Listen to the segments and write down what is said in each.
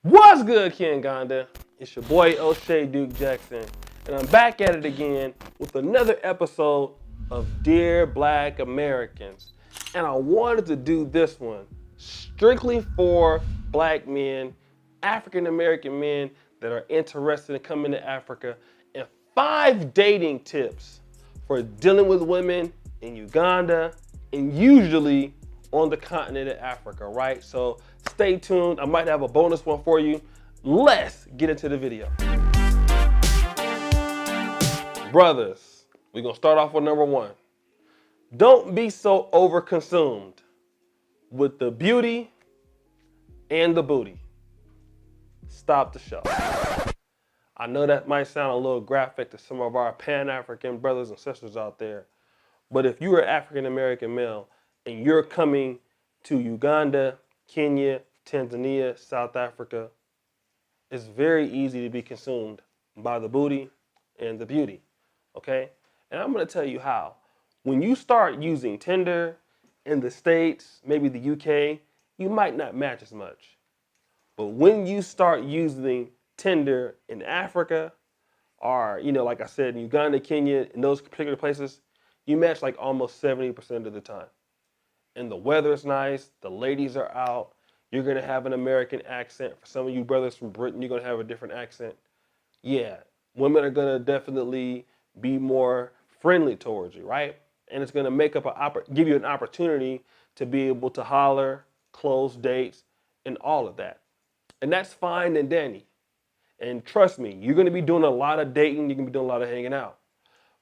What's good, Uganda? It's your boy O'Shea Duke Jackson, and I'm back at it again with another episode of Dear Black Americans. And I wanted to do this one strictly for black men, African American men that are interested in coming to Africa, and 5 dating tips for dealing with women in Uganda and usually on the continent of Africa, right? So stay tuned. I might have a bonus one for you. Let's get into the video. Brothers, we're gonna start off with number 1. Don't be so overconsumed with the beauty and the booty. Stop the show. I know that might sound a little graphic to some of our Pan-African brothers and sisters out there, but if you're an African American male and you're coming to Uganda, Kenya, Tanzania, South Africa, it's very easy to be consumed by the booty and the beauty, okay? And I'm gonna tell you how. When you start using Tinder in the States, maybe the UK, you might not match as much. But when you start using Tinder in Africa, or, like I said, in Uganda, Kenya, in those particular places, you match like almost 70% of the time. And the weather's nice, the ladies are out, you're gonna have an American accent. For some of you brothers from Britain, you're gonna have a different accent. Yeah, women are gonna definitely be more friendly towards you, right? And it's gonna give you an opportunity to be able to holler, close dates, and all of that. And that's fine and dandy. And trust me, you're gonna be doing a lot of dating, you're gonna be doing a lot of hanging out.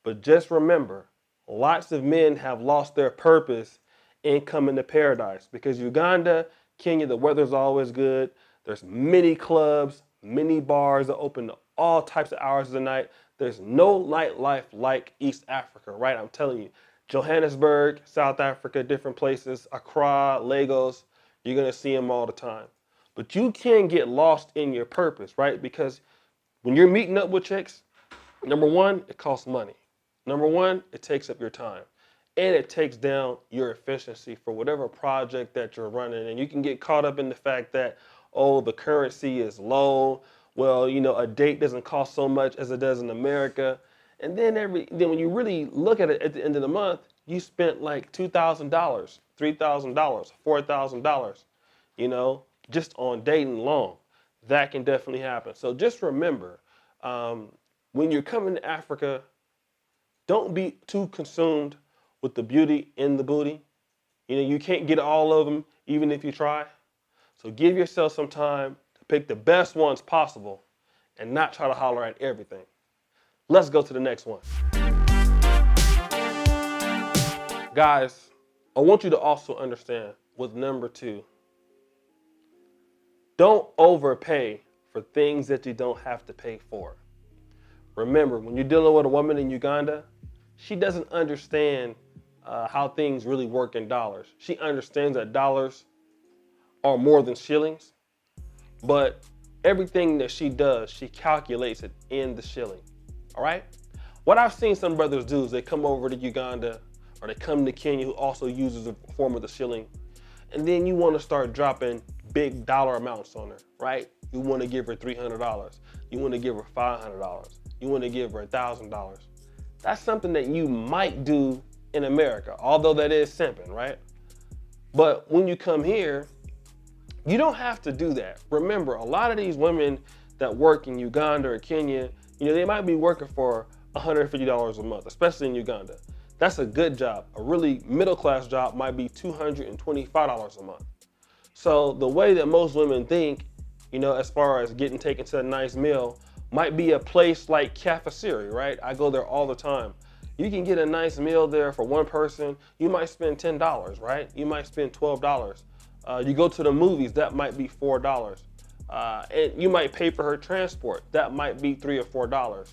But just remember, lots of men have lost their purpose in coming to paradise, because Uganda, Kenya, the weather's always good. There's many clubs, many bars that open to all types of hours of the night. There's no nightlife like East Africa, right? I'm telling you. Johannesburg, South Africa, different places, Accra, Lagos, you're gonna see them all the time. But you can get lost in your purpose, right? Because when you're meeting up with chicks, number 1, it costs money. Number 1, it takes up your time. And it takes down your efficiency for whatever project that you're running. And you can get caught up in the fact that, oh, the currency is low. Well, a date doesn't cost so much as it does in America. And then when you really look at it at the end of the month, you spent like $2,000, $3,000, $4,000, just on dating alone. That can definitely happen. So just remember, when you're coming to Africa, don't be too consumed with the beauty and the booty. You can't get all of them even if you try. So give yourself some time to pick the best ones possible and not try to holler at everything. Let's go to the next one. Guys, I want you to also understand with number 2, don't overpay for things that you don't have to pay for. Remember, when you're dealing with a woman in Uganda, she doesn't understand how things really work in dollars. She understands that dollars are more than shillings, but everything that she does, she calculates it in the shilling, all right? What I've seen some brothers do is they come over to Uganda or they come to Kenya, who also uses a form of the shilling, and then you want to start dropping big dollar amounts on her, right? You want to give her $300. You want to give her $500. You want to give her $1,000. That's something that you might do in America, although that is simping, right? But when you come here, you don't have to do that. Remember, a lot of these women that work in Uganda or Kenya, they might be working for $150 a month, especially in Uganda. That's a good job. A really middle-class job might be $225 a month. So the way that most women think, as far as getting taken to a nice meal, might be a place like Cafeteria, right? I go there all the time. You can get a nice meal there for one person. You might spend $10, right? You might spend $12. You go to the movies, that might be $4. And you might pay for her transport. That might be $3 or $4.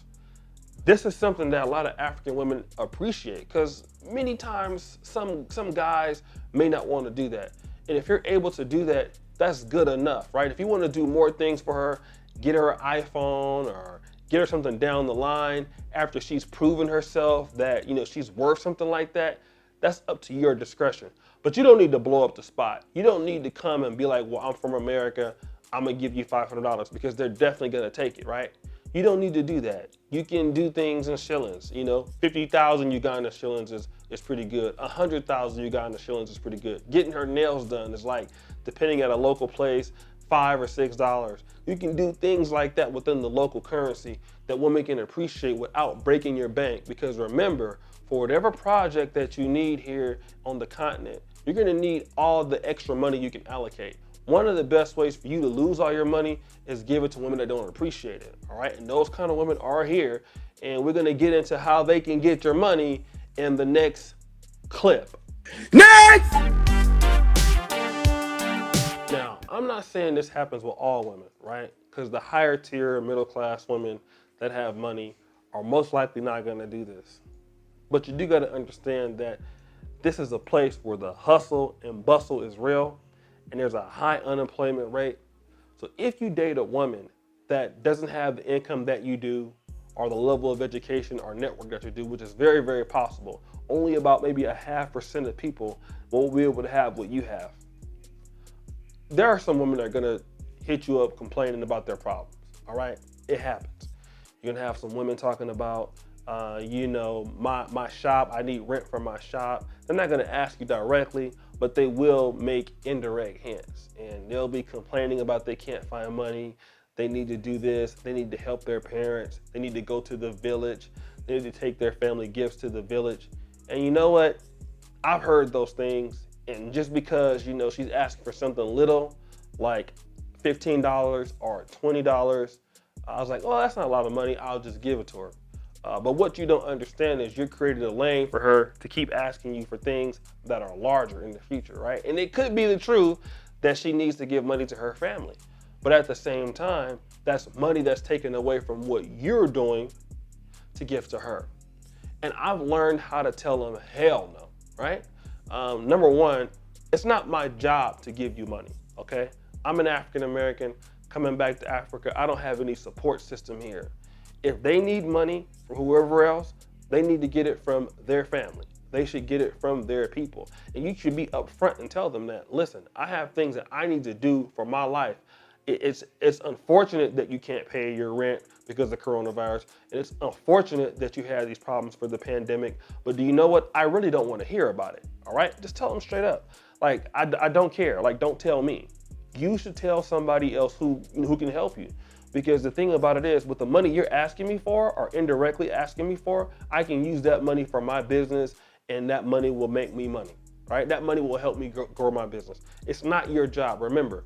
This is something that a lot of African women appreciate, because many times some guys may not want to do that. And if you're able to do that, that's good enough, right? If you want to do more things for her, get her an iPhone or get her something down the line after she's proven herself that, she's worth something like that, that's up to your discretion. But you don't need to blow up the spot. You don't need to come and be like, well, I'm from America, I'm gonna give you $500 because they're definitely gonna take it, right? You don't need to do that. You can do things in shillings. 50,000 Uganda shillings is pretty good. 100,000 Uganda shillings is pretty good. Getting her nails done is like, depending at a local place, $5 or $6. You can do things like that within the local currency that women can appreciate without breaking your bank. Because remember, for whatever project that you need here on the continent, you're gonna need all the extra money you can allocate. One of the best ways for you to lose all your money is give it to women that don't appreciate it, all right? And those kind of women are here, and we're gonna get into how they can get your money in the next clip. Next! Now, I'm not saying this happens with all women, right? Because the higher tier, middle class women that have money are most likely not gonna do this. But you do gotta understand that this is a place where the hustle and bustle is real, and there's a high unemployment rate. So if you date a woman that doesn't have the income that you do, or the level of education or network that you do, which is very, very possible, only about maybe 0.5% of people will be able to have what you have. There are some women that are gonna hit you up complaining about their problems, all right? It happens. You're gonna have some women talking about, my shop, I need rent for my shop. They're not gonna ask you directly, but they will make indirect hints. And they'll be complaining about they can't find money, they need to do this, they need to help their parents, they need to go to the village, they need to take their family gifts to the village. And you know what? I've heard those things, and just because, she's asking for something little, like $15 or $20, I was like, oh, that's not a lot of money, I'll just give it to her. But what you don't understand is you're creating a lane for her to keep asking you for things that are larger in the future, right? And it could be the truth that she needs to give money to her family. But at the same time, that's money that's taken away from what you're doing to give to her. And I've learned how to tell them hell no, right? Number one, it's not my job to give you money, okay? I'm an African American coming back to Africa. I don't have any support system here. If they need money from whoever else, they need to get it from their family. They should get it from their people. And you should be upfront and tell them that, listen, I have things that I need to do for my life. It's unfortunate that you can't pay your rent because of coronavirus. And it's unfortunate that you had these problems for the pandemic. But do you know what? I really don't want to hear about it, all right? Just tell them straight up. Like, I don't care. Like, don't tell me. You should tell somebody else who can help you. Because the thing about it is, with the money you're asking me for or indirectly asking me for, I can use that money for my business, and that money will make me money, right? That money will help me grow my business. It's not your job. Remember,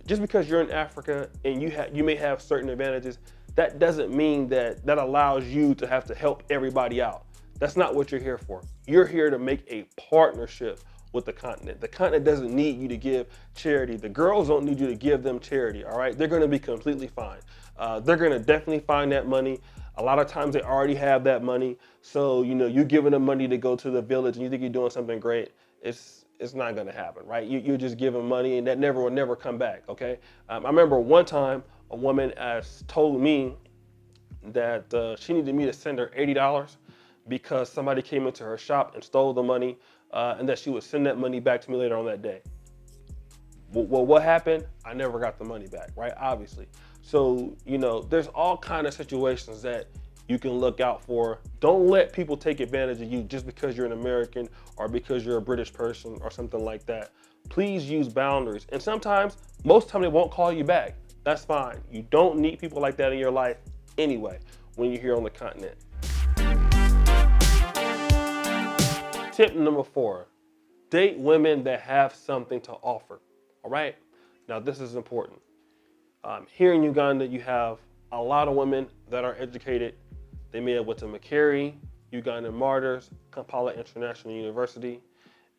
just because you're in Africa and you may have certain advantages, that doesn't mean that allows you to have to help everybody out. That's not what you're here for. You're here to make a partnership with the continent. The continent doesn't need you to give charity. The girls don't need you to give them charity, all right? They're gonna be completely fine. They're gonna definitely find that money. A lot of times they already have that money. So, you're giving them money to go to the village and you think you're doing something great. It's not gonna happen, right? You're just giving money and that will never come back, okay? I remember one time a woman told me that she needed me to send her $80 because somebody came into her shop and stole the money, and that she would send that money back to me later on that day. Well, what happened? I never got the money back, right? Obviously. So, there's all kind of situations that you can look out for. Don't let people take advantage of you just because you're an American or because you're a British person or something like that. Please use boundaries. And most time they won't call you back. That's fine. You don't need people like that in your life anyway when you're here on the continent. Tip number 4, date women that have something to offer, all right? Now, this is important. Here in Uganda, you have a lot of women that are educated. They may have went to Makere, Ugandan Martyrs, Kampala International University,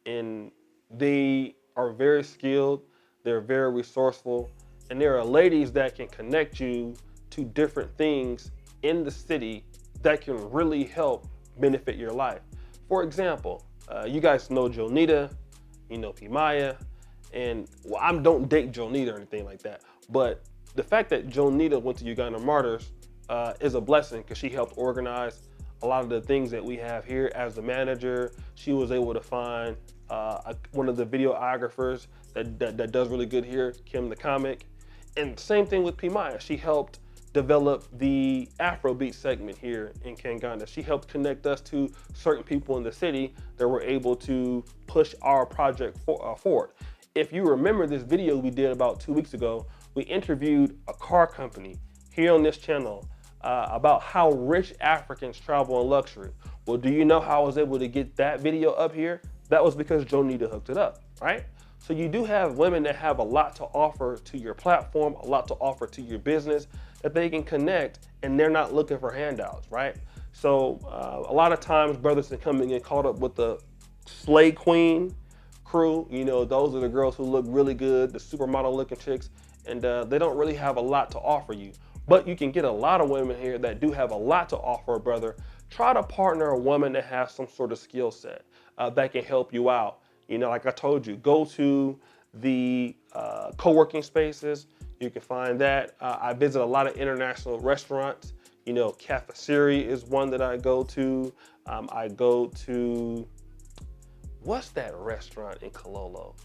and they are very skilled, they're very resourceful, and there are ladies that can connect you to different things in the city that can really help benefit your life. For example, you guys know Jonita, you know Pimaya, and I don't date Jonita or anything like that, but the fact that Jonita went to Uganda Martyrs is a blessing because she helped organize a lot of the things that we have here. As the manager, she was able to find one of the videographers that does really good here, Kim the Comic, And same thing with P. Maya. She helped develop the Afrobeat segment here in Uganda. She helped connect us to certain people in the city that were able to push our project forward. If you remember this video we did about 2 weeks ago, we interviewed a car company here on this channel about how rich Africans travel in luxury. Well, do you know how I was able to get that video up here? That was because Jonita hooked it up, right? So you do have women that have a lot to offer to your platform, a lot to offer to your business, that they can connect, and they're not looking for handouts, right? So a lot of times brothers are coming in caught up with the slay queen crew. You know, those are the girls who look really good, the supermodel looking chicks, and they don't really have a lot to offer you. But you can get a lot of women here that do have a lot to offer a brother. Try to partner a woman that has some sort of skill set that can help you out. You know, like I told you, go to the co-working spaces. You can find that. I visit a lot of international restaurants. You know, Cafeteria is one that I go to. I go to, what's that restaurant in Kololo?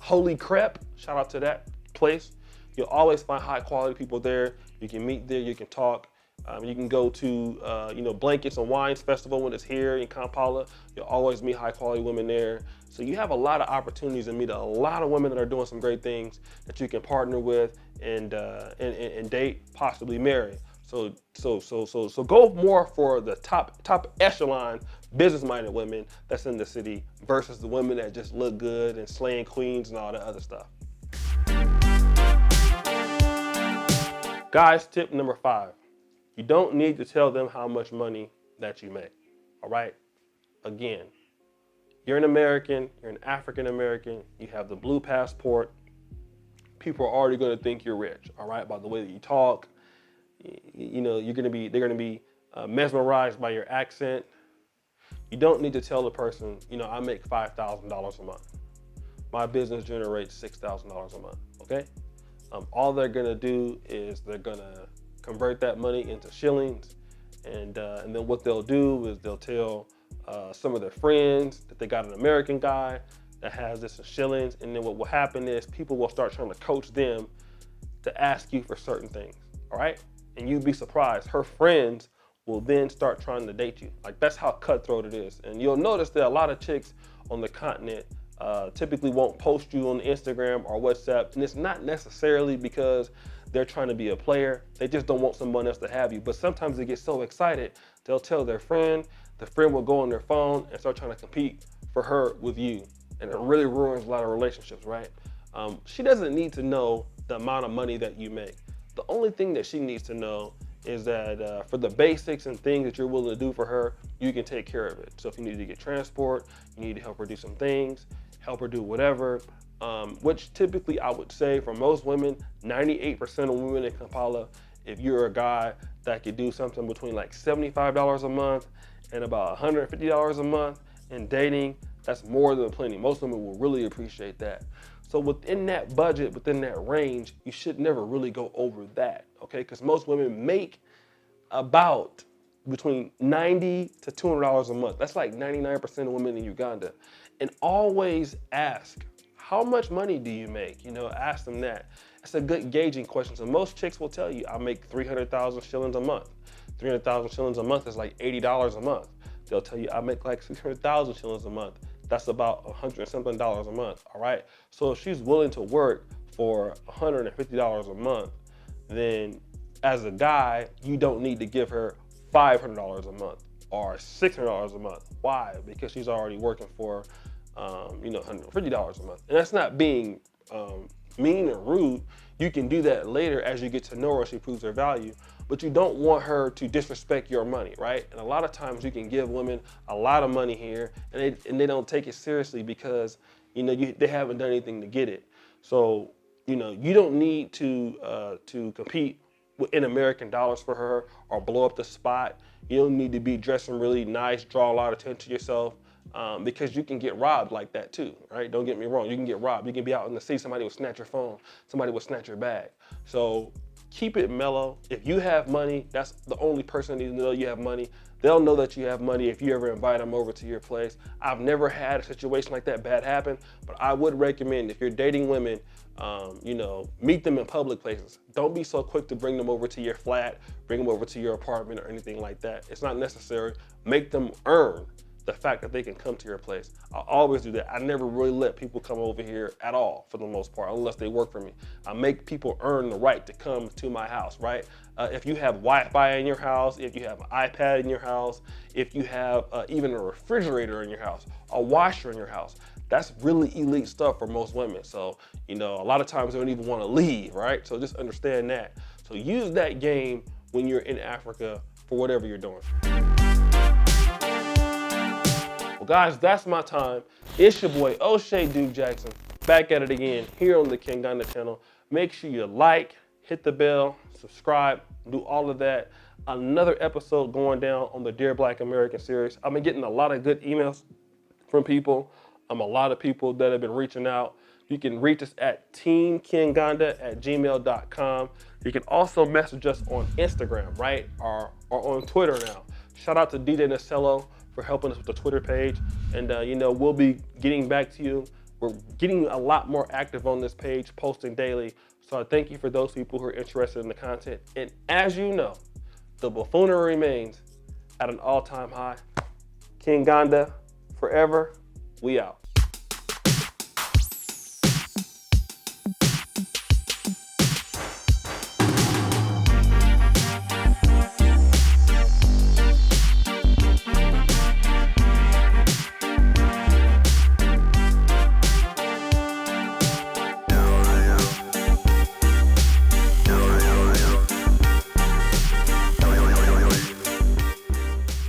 Holy Crep, shout out to that place. You'll always find high quality people there. You can meet there, you can talk. You can go to, you know, Blankets and Wines Festival when it's here in Kampala. You'll always meet high quality women there. So you have a lot of opportunities to meet a lot of women that are doing some great things that you can partner with and date, possibly marry. So go more for the top echelon business-minded women that's in the city versus the women that just look good and slaying queens and all that other stuff. Guys, tip number 5. You don't need to tell them how much money that you make, all right? Again, you're an American, you're an African American, you have the blue passport. People are already gonna think you're rich, all right? By the way that you talk, you know, they're gonna be mesmerized by your accent. You don't need to tell the person, you know, I make $5,000 a month. My business generates $6,000 a month, okay? All they're gonna do is they're gonna convert that money into shillings, and then what they'll do is they'll tell some of their friends that they got an American guy that has this in shillings, and then what will happen is people will start trying to coach them to ask you for certain things, all right? And you'd be surprised, her friends will then start trying to date you. Like, that's how cutthroat it is. And you'll notice that a lot of chicks on the continent typically won't post you on Instagram or WhatsApp, and it's not necessarily because they're trying to be a player. They just don't want someone else to have you. But sometimes they get so excited, they'll tell their friend, the friend will go on their phone and start trying to compete for her with you. And it really ruins a lot of relationships, right? She doesn't need to know the amount of money that you make. The only thing that she needs to know is that for the basics and things that you're willing to do for her, you can take care of it. So if you need to get transport, you need to help her do some things, help her do whatever, which typically I would say for most women, 98% of women in Kampala, if you're a guy that could do something between like $75 a month and about $150 a month in dating, that's more than plenty. Most women will really appreciate that. So within that budget, within that range, you should never really go over that, okay? Because most women make about between $90 to $200 a month. That's like 99% of women in Uganda. And always ask, how much money do you make? You know, ask them that. It's a good gauging question. So most chicks will tell you, I make 300,000 shillings a month. 300,000 shillings a month is like $80 a month. They'll tell you, I make like 600,000 shillings a month. That's about $100 and something a month, all right? So if she's willing to work for $150 a month, then as a guy, you don't need to give her $500 a month or $600 a month. Why? Because she's already working for, you know, $150 a month. And that's not being mean or rude. You can do that later as you get to know her, she proves her value. But you don't want her to disrespect your money, right? And a lot of times you can give women a lot of money here and they don't take it seriously because, you know, they haven't done anything to get it. So, you know, you don't need to compete in American dollars for her or blow up the spot. You don't need to be dressing really nice, draw a lot of attention to yourself, because you can get robbed like that too, right? Don't get me wrong, you can get robbed. You can be out in the street, somebody will snatch your phone, somebody will snatch your bag. So keep it mellow. If you have money, that's the only person that needs to know you have money. They'll know that you have money if you ever invite them over to your place. I've never had a situation like that bad happen, but I would recommend if you're dating women, You know, meet them in public places. Don't be so quick to bring them over to your flat, bring them over to your apartment or anything like that. It's not necessary. Make them earn the fact that they can come to your place. I always do that. I never really let people come over here at all for the most part, unless they work for me. I make people earn the right to come to my house, right? If you have Wi-Fi in your house, if you have an iPad in your house, if you have even a refrigerator in your house, a washer in your house, that's really elite stuff for most women. So, you know, a lot of times they don't even want to leave, right? So just understand that. So use that game when you're in Africa for whatever you're doing. Well, guys, that's my time. It's your boy, O'Shea Duke Jackson, back at it again here on the Uganda channel. Make sure you like, hit the bell, subscribe, do all of that. Another episode going down on the Dear Black American series. I've been getting a lot of good emails from people. A lot of people that have been reaching out. You can reach us at teamkinganda@gmail.com. You can also message us on Instagram, right? Or on Twitter now. Shout out to DJ Nacello for helping us with the Twitter page. And you know, we'll be getting back to you. We're getting a lot more active on this page, posting daily. So I thank you for those people who are interested in the content. And as you know, the buffoonery remains at an all-time high. Kinganda forever. We out.